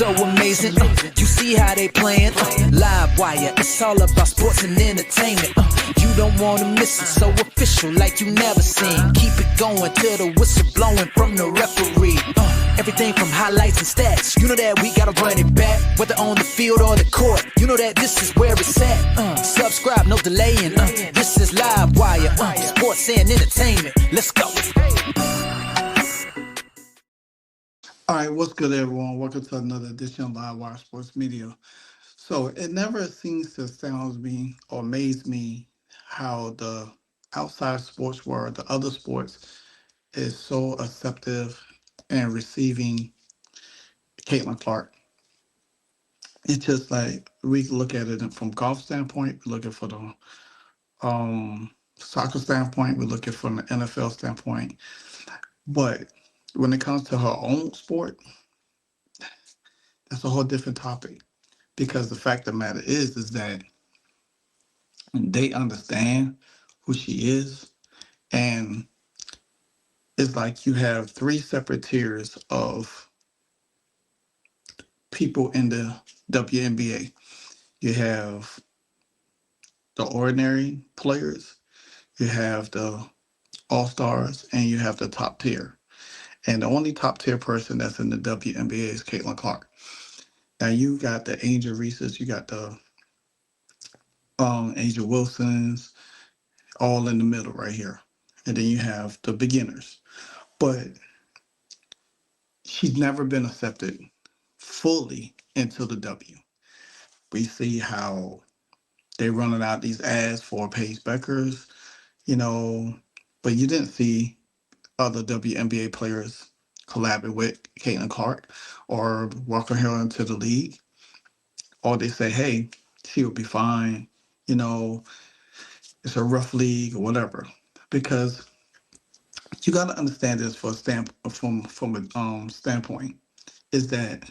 so amazing. You see how they playing. Live wire, it's all about sports and entertainment. You don't wanna miss it, so official like you never seen. Keep it going till the whistle blowing from the referee. Everything from highlights and stats, you know that we gotta run it back. Whether on the field or the court, you know that this is where it's at. Subscribe, no delaying. This is Live Wire, sports and entertainment. Let's go. All right, what's good, everyone? Welcome to another edition of Live Wire Sports Media. So it never seems to astound me or amaze me how the outside sports world, the other sports, is so acceptive and receiving Caitlin Clark. It's just like we look at it from golf standpoint, we look at it for the soccer standpoint, we look at it from the NFL standpoint. But when it comes to her own sport, that's a whole different topic. Because the fact of the matter is that they understand who she is, and it's like you have three separate tiers of people in the WNBA. You have the ordinary players, you have the all-stars, and you have the top tier. And the only top tier person that's in the WNBA is Caitlin Clark. Now you got the Angel Reeses, you got the Angel Wilsons, all in the middle right here. And then you have the beginners. But she's never been accepted fully into the W. We see how they running out these ads for Paige Beckers, but you didn't see other WNBA players collabing with Caitlin Clark or welcome her into the league. Or they say, hey, she will be fine, it's a rough league or whatever. Because you got to understand this from a standpoint is that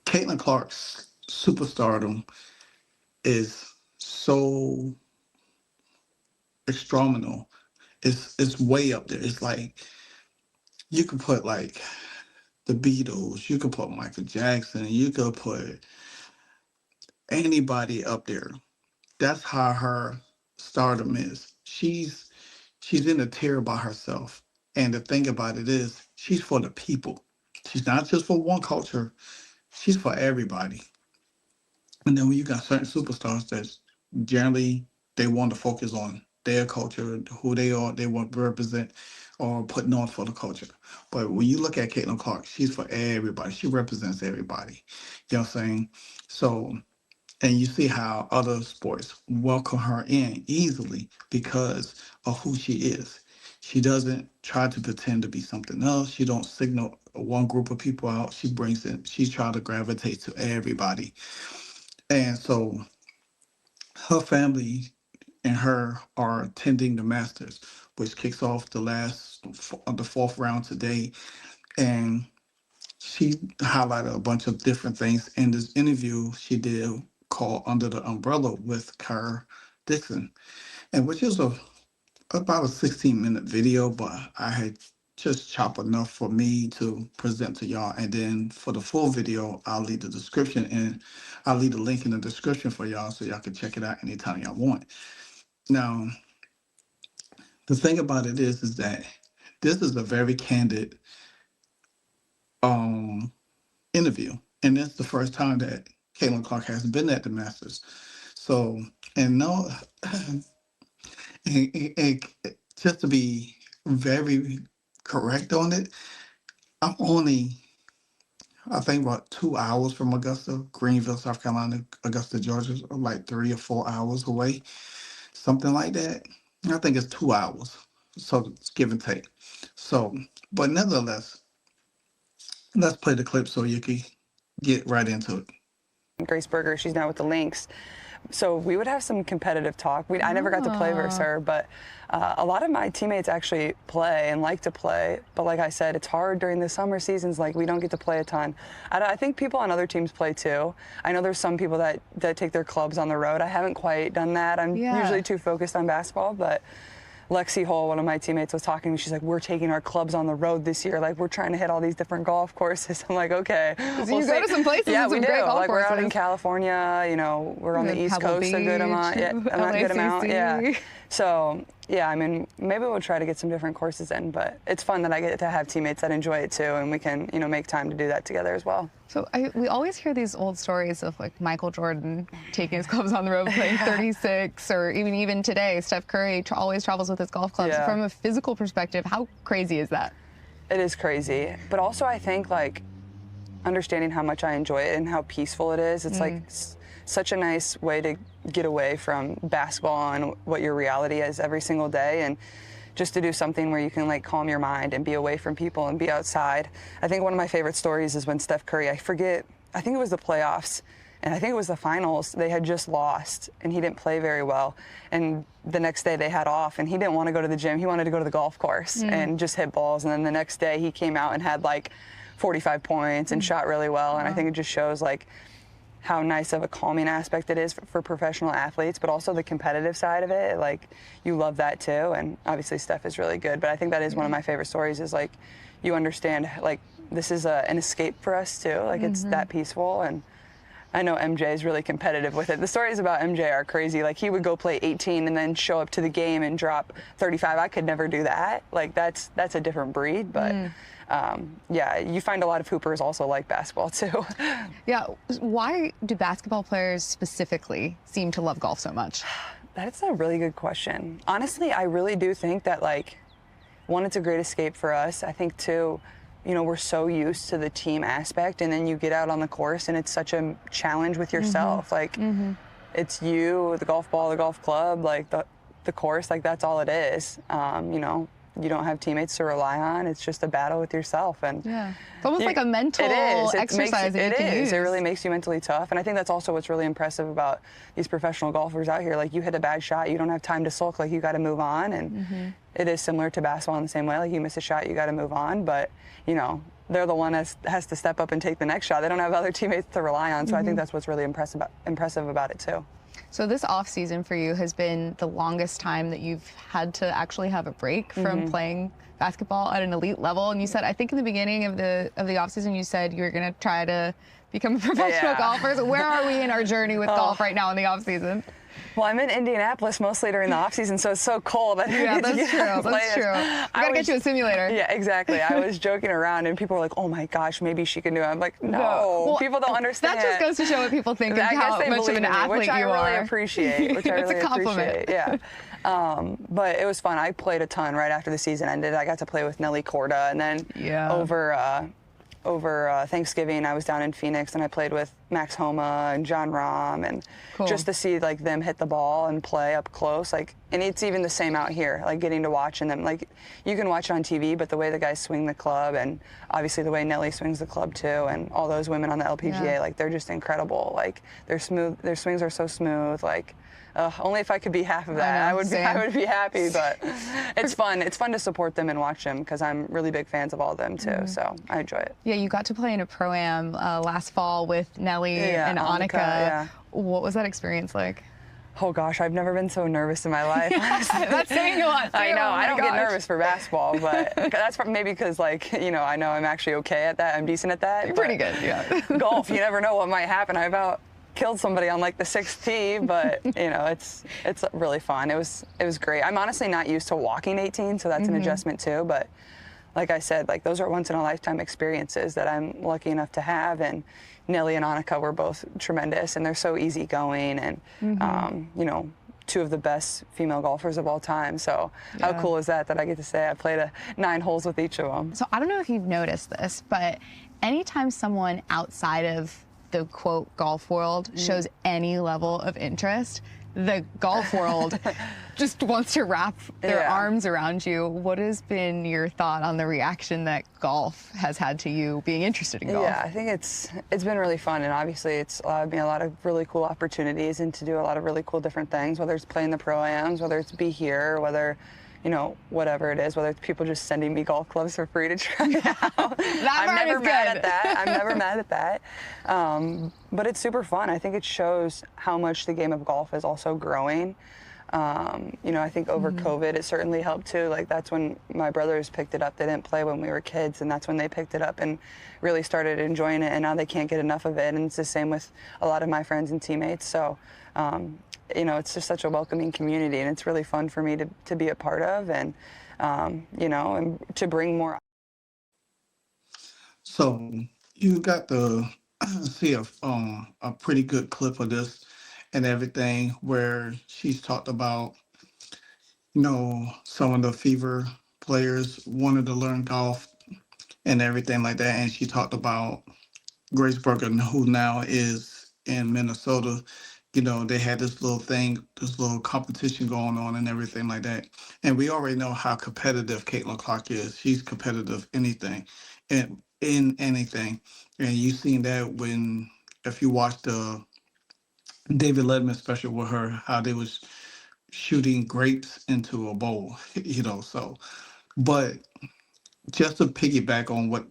Caitlin Clark's superstardom is so extraordinary. It's way up there. It's like you could put like the Beatles, you could put Michael Jackson, you could put anybody up there. That's how her stardom is. She's in a tier by herself. And the thing about it is she's for the people. She's not just for one culture, she's for everybody. And then when you got certain superstars that generally they want to focus on their culture, who they are, they want to represent or putting on for the culture. But when you look at Caitlin Clark, she's for everybody. She represents everybody. You know what I'm saying? So, and you see how other sports welcome her in easily because of who she is. She doesn't try to pretend to be something else. She don't signal one group of people out. She brings in, she's trying to gravitate to everybody. And so her family and her are attending the Masters, which kicks off the fourth round today. And she highlighted a bunch of different things in this interview she did called Under the Umbrella with Kira Dixon, and which is about a 16-minute video, but I had just chopped enough for me to present to y'all. And then for the full video, I'll leave the description and I'll leave the link in the description for y'all so y'all can check it out anytime y'all want. Now, the thing about it is that this is a very candid interview. And that's the first time that Caitlin Clark has been at the Masters. So, and no, and just to be very correct on it, I'm only, I think, about 2 hours from Augusta, Greenville, South Carolina. Augusta, Georgia, like 3 or 4 hours away, something like that. I think it's 2 hours, so it's give and take. So, but nevertheless, let's play the clip so you can get right into it. Grace Berger, she's now with the Lynx. So we would have some competitive talk. I never got to play versus her, but a lot of my teammates actually play and like to play. But like I said, it's hard during the summer seasons. Like, we don't get to play a ton. I think people on other teams play too. I know there's some people that take their clubs on the road. I haven't quite done that. I'm usually too focused on basketball, but Lexi Hull, one of my teammates, was talking to me. She's like, we're taking our clubs on the road this year. Like, we're trying to hit all these different golf courses. I'm like, okay. So you go to some places yeah, with we some do. great golf like, courses. we're out in California, you know, we're on the East Pebble Coast a good amount. Beach, Yeah, a good amount. Yeah. LACC. So, yeah, I mean, maybe we'll try to get some different courses in, but it's fun that I get to have teammates that enjoy it too, and we can, you know, make time to do that together as well. So we always hear these old stories of like Michael Jordan taking his clubs on the road playing 36, or even today, Steph Curry always travels with his golf clubs. Yeah. From a physical perspective, how crazy is that? It is crazy, but also I think like understanding how much I enjoy it and how peaceful it is. It's like such a nice way to get away from basketball and what your reality is every single day, and just to do something where you can like calm your mind and be away from people and be outside. I think one of my favorite stories is when Steph Curry, I think it was the playoffs, and I think it was the finals, they had just lost and he didn't play very well. And the next day they had off and he didn't want to go to the gym. He wanted to go to the golf course and just hit balls. And then the next day he came out and had like 45 points and shot really well. And I think it just shows like how nice of a calming aspect it is for professional athletes, but also the competitive side of it. Like, you love that too. And obviously Steph is really good, but I think that is one of my favorite stories, is like, you understand, like, this is an escape for us too. Like, it's that peaceful. And I know MJ is really competitive with it. The stories about MJ are crazy. Like, he would go play 18 and then show up to the game and drop 35. I could never do that. Like, that's a different breed, but yeah, you find a lot of hoopers also like basketball too. Yeah, why do basketball players specifically seem to love golf so much? That's a really good question. Honestly, I really do think that, like, one, it's a great escape for us. I think two, you know, we're so used to the team aspect, and then you get out on the course and it's such a challenge with yourself. Like, it's you, the golf ball, the golf club, like the course, like that's all it is. You know, you don't have teammates to rely on. It's just a battle with yourself. And yeah, it's almost like a mental exercise that you can use. It really makes you mentally tough. And I think that's also what's really impressive about these professional golfers out here. Like, you hit a bad shot, you don't have time to sulk. Like, you got to move on. And it is similar to basketball in the same way. Like, you miss a shot, you got to move on. But, you know, they're the one that has to step up and take the next shot. They don't have other teammates to rely on. So I think that's what's really impressive about it too. So this off season for you has been the longest time that you've had to actually have a break from playing basketball at an elite level. And you said, I think in the beginning of the off season, you said you were going to try to become a professional golfer. So where are we in our journey with golf right now in the off season? Well, I'm in Indianapolis mostly during the off season, so it's so cold. Yeah, that's true. That's true. We gotta get you a simulator. Yeah, exactly. I was joking around, and people were like, "Oh my gosh, maybe she can do it." I'm like, "No, Well, people don't understand." That just goes to show what people think of how much of an athlete you are. Which I really appreciate. It's a compliment. Yeah. But it was fun. I played a ton right after the season ended. I got to play with Nelly Korda, and then over Thanksgiving, I was down in Phoenix and I played with Max Homa and John Rahm, and just to see like them hit the ball and play up close, like, and it's even the same out here, like getting to watching them. Like, you can watch it on TV, but the way the guys swing the club, and obviously the way Nelly swings the club too, and all those women on the LPGA, like, they're just incredible. Like, they're smooth, their swings are so smooth. Like, only if I could be half of that, I would be happy. But it's fun. It's fun to support them and watch them, because I'm really big fans of all of them too. So I enjoy it. Yeah, you got to play in a pro-am last fall with Nelly and Annika. Yeah. What was that experience like? Oh gosh, I've never been so nervous in my life. That's saying a lot. I know. I don't get nervous for basketball, but that's maybe because, like, you know, I know I'm actually okay at that. I'm decent at that. You're pretty good, yeah. Golf, you never know what might happen. I about killed somebody on like the 6th tee, but you know, it's really fun. It was great. I'm honestly not used to walking 18, so that's an adjustment too. But like I said, like, those are once in a lifetime experiences that I'm lucky enough to have. And Nelly and Annika were both tremendous, and they're so easygoing, and you know, two of the best female golfers of all time. So how cool is that I get to say I played 9 holes with each of them. So I don't know if you've noticed this, but anytime someone outside of the quote golf world shows any level of interest, the golf world just wants to wrap their arms around you. What has been your thought on the reaction that golf has had to you being interested in golf? Yeah, I think it's been really fun, and obviously it's allowed me a lot of really cool opportunities and to do a lot of really cool different things, whether it's playing the pro-ams, whether it's be here, whether, you know, whatever it is, whether it's people just sending me golf clubs for free to try out. I'm never mad at that. I'm never mad at that. But it's super fun. I think it shows how much the game of golf is also growing. You know, I think over COVID, it certainly helped too. Like that's when my brothers picked it up. They didn't play when we were kids, and that's when they picked it up and really started enjoying it. And now they can't get enough of it. And it's the same with a lot of my friends and teammates. So, you know, it's just such a welcoming community, and it's really fun for me to be a part of, and you know, and to bring more. So you got to see a pretty good clip of this and everything where she's talked about, you know, some of the Fever players wanted to learn golf and everything like that. And she talked about Grace Berger, who now is in Minnesota. You know, they had this little thing, this little competition going on and everything like that. And we already know how competitive Caitlin Clark is. She's competitive anything, and in anything. And you seen that when, if you watch the David Letterman special with her, how they was shooting grapes into a bowl, you know. So, but just to piggyback on what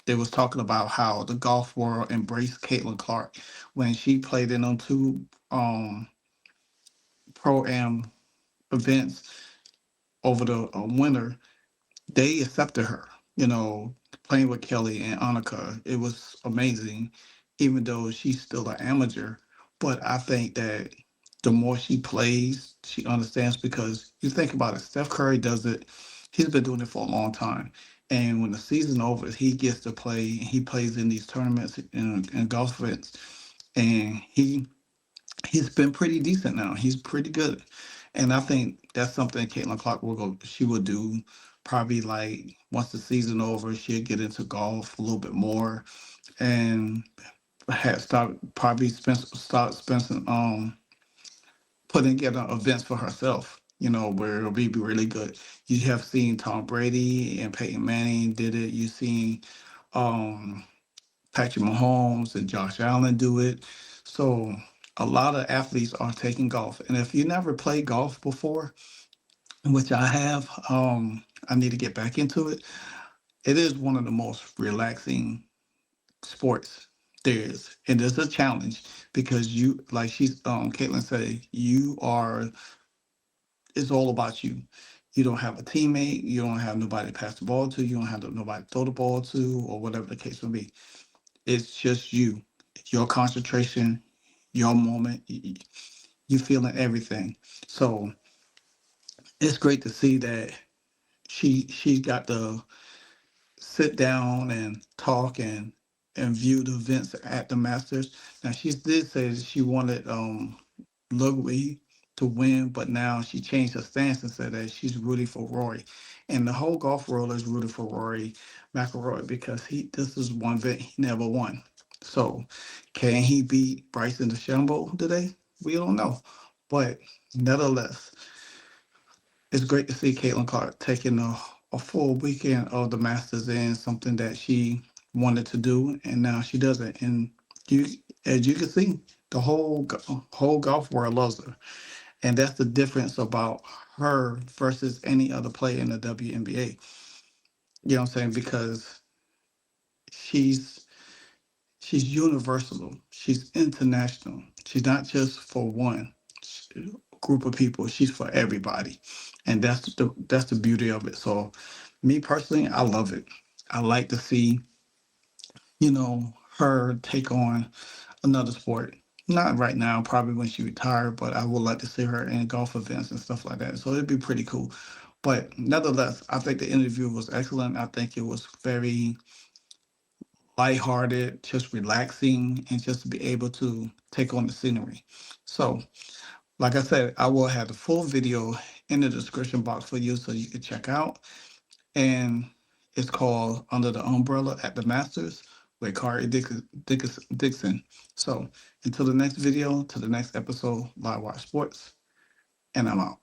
they was talking about, how the golf world embraced Caitlin Clark when she played in on two pro-am events over the winter. They accepted her, you know, playing with Kelly and Annika. It was amazing, even though she's still an amateur. But I think that the more she plays, she understands, because you think about it, Steph Curry does it. He's been doing it for a long time. And when the season over, he gets to play. He plays in these tournaments and golf events, and he's been pretty decent now. He's pretty good, and I think that's something Caitlin Clark will go. She will do probably like once the season over. She'll get into golf a little bit more, and start spending putting together events for herself. You know, where it'll be really good. You have seen Tom Brady and Peyton Manning did it. You've seen um, Patrick Mahomes and Josh Allen do it. So a lot of athletes are taking golf. And if you never played golf before, which I have, I need to get back into it. It is one of the most relaxing sports there is. And it's a challenge because you, like Caitlin said, it's all about you. You don't have a teammate. You don't have nobody to pass the ball to. You don't have nobody to throw the ball to, or whatever the case may be. It's just you, your concentration, your moment. You feeling everything. So it's great to see that she got to sit down and talk and view the events at the Masters. Now she did say that she wanted Ludwig to win, but now she changed her stance and said that she's rooting for Rory. And the whole golf world is rooting for Rory McIlroy because this is one event he never won. So can he beat Bryson DeChambeau today? We don't know. But nevertheless, it's great to see Caitlin Clark taking a full weekend of the Masters in, something that she wanted to do, and now she does it. And as you can see, the whole golf world loves her. And that's the difference about her versus any other player in the WNBA. You know what I'm saying? Because she's universal. She's international. She's not just for one group of people. She's for everybody, and that's the beauty of it. So, me personally, I love it. I like to see, her take on another sport. Not right now, probably when she retired, but I would like to see her in golf events and stuff like that. So it'd be pretty cool. But nevertheless, I think the interview was excellent. I think it was very lighthearted, just relaxing, and just to be able to take on the scenery. So, like I said, I will have the full video in the description box for you so you can check out. And it's called Under the Umbrella at the Masters with Dixon. So until the next video, to the next episode, Live Watch Sports, and I'm out.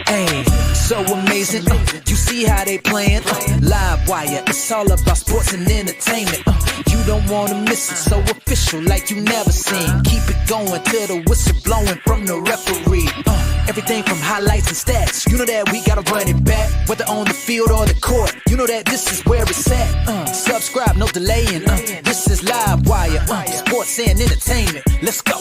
Hey, so amazing. You see how they playing? Live wire, it's all about sports and entertainment. You don't wanna miss it, so official like you never seen. Keep it going till the whistle blowing from the referee. Everything from highlights and stats. You know that we gotta run it back, whether on the field or the court. You know that this is where it's at. Subscribe, no delaying. This is Live Wire, sports and entertainment. Let's go.